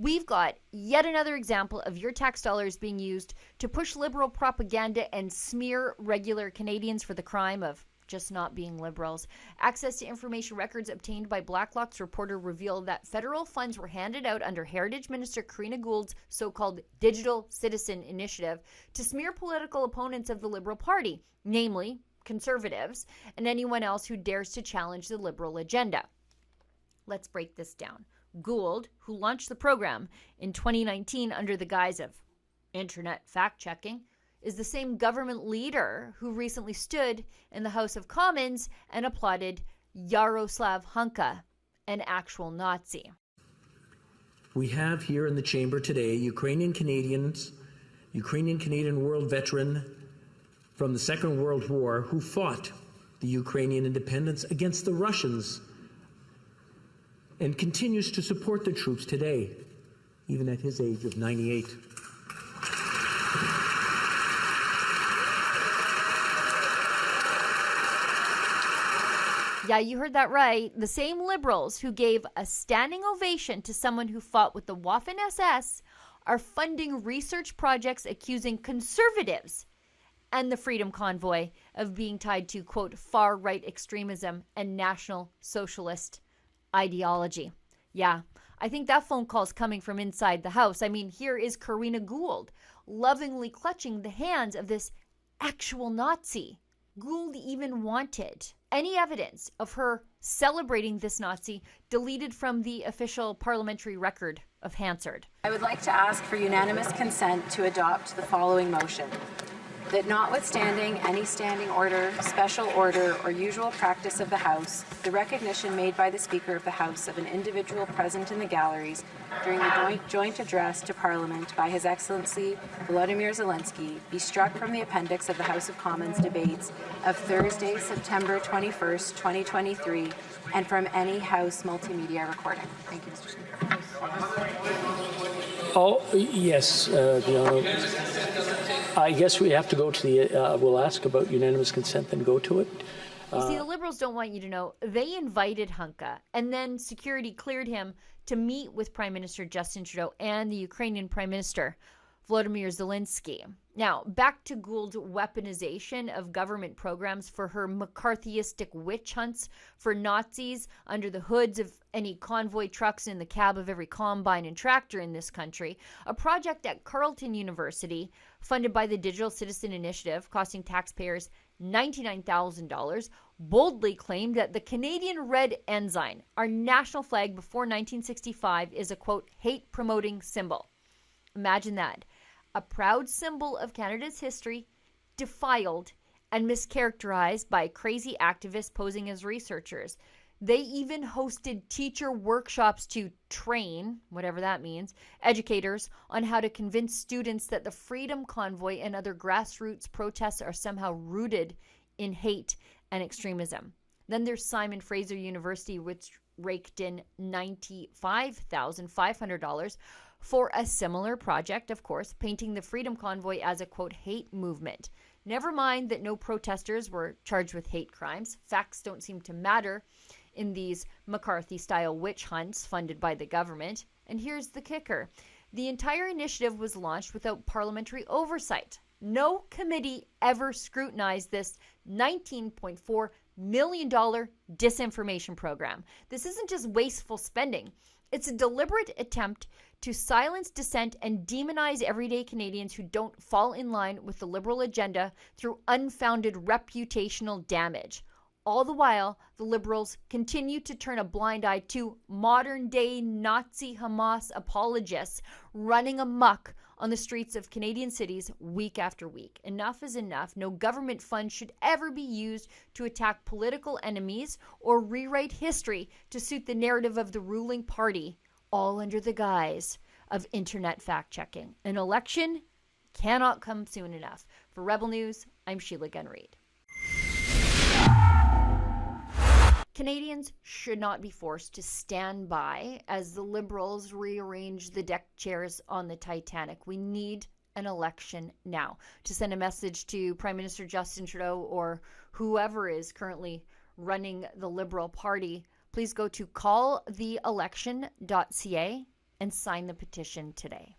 We've got yet another example of your tax dollars being used to push liberal propaganda and smear regular Canadians for the crime of just not being liberals. Access to information records obtained by Blacklock's reporter revealed that federal funds were handed out under Heritage Minister Karina Gould's so-called Digital Citizen Initiative to smear political opponents of the Liberal Party, namely Conservatives, and anyone else who dares to challenge the Liberal agenda. Let's break this down. Gould, who launched the program in 2019 under the guise of internet fact-checking, is the same government leader who recently stood in the House of Commons and applauded Yaroslav Hunka, an actual Nazi. We have here in the chamber today Ukrainian Canadian world veteran from the Second World War who fought the Ukrainian independence against the Russians and continues to support the troops today, even at his age of 98. Yeah, you heard that right. The same liberals who gave a standing ovation to someone who fought with the Waffen-SS are funding research projects accusing conservatives and the Freedom Convoy of being tied to, quote, far-right extremism and National Socialist ideology. Yeah, I think that phone call's coming from inside the House. I mean, here is Karina Gould lovingly clutching the hands of this actual Nazi. Gould even wanted any evidence of her celebrating this Nazi deleted from the official parliamentary record of Hansard. I would like to ask for unanimous consent to adopt the following motion. That notwithstanding any standing order, special order, or usual practice of the House, the recognition made by the Speaker of the House of an individual present in the galleries during the joint address to Parliament by His Excellency Volodymyr Zelensky be struck from the appendix of the House of Commons debates of Thursday, September 21st, 2023, and from any House multimedia recording. Thank you, Mr. Speaker. Oh, yes, the Honourable. I guess we have to go to the, we'll ask about unanimous consent, then go to it. You see, the Liberals don't want you to know. They invited Hunka, and then security cleared him to meet with Prime Minister Justin Trudeau and the Ukrainian Prime Minister Volodymyr Zelensky. Now, back to Gould's weaponization of government programs for her McCarthyistic witch hunts for Nazis under the hoods of any convoy trucks in the cab of every combine and tractor in this country. A project at Carleton University, funded by the Digital Citizen Initiative, costing taxpayers $99,000, boldly claimed that the Canadian red ensign, our national flag before 1965, is a, quote, hate-promoting symbol. Imagine that. A proud symbol of Canada's history, defiled and mischaracterized by crazy activists posing as researchers. They even hosted teacher workshops to train, whatever that means, educators on how to convince students that the Freedom Convoy and other grassroots protests are somehow rooted in hate and extremism. Then there's Simon Fraser University, which raked in $95,500 for a similar project, of course, painting the Freedom Convoy as a, quote, hate movement. Never mind that no protesters were charged with hate crimes. Facts don't seem to matter in these McCarthy-style witch hunts funded by the government. And here's the kicker. The entire initiative was launched without parliamentary oversight. No committee ever scrutinized this $19.4 million disinformation program. This isn't just wasteful spending. It's a deliberate attempt to silence dissent and demonize everyday Canadians who don't fall in line with the Liberal agenda through unfounded reputational damage. All the while, the Liberals continue to turn a blind eye to modern-day Nazi Hamas apologists running amok on the streets of Canadian cities week after week. Enough is enough. No government fund should ever be used to attack political enemies or rewrite history to suit the narrative of the ruling party, all under the guise of internet fact-checking. An election cannot come soon enough. For Rebel News, I'm Sheila Gunn-Reid. Canadians should not be forced to stand by as the Liberals rearrange the deck chairs on the Titanic. We need an election now. To send a message to Prime Minister Justin Trudeau or whoever is currently running the Liberal Party, please go to calltheelection.ca and sign the petition today.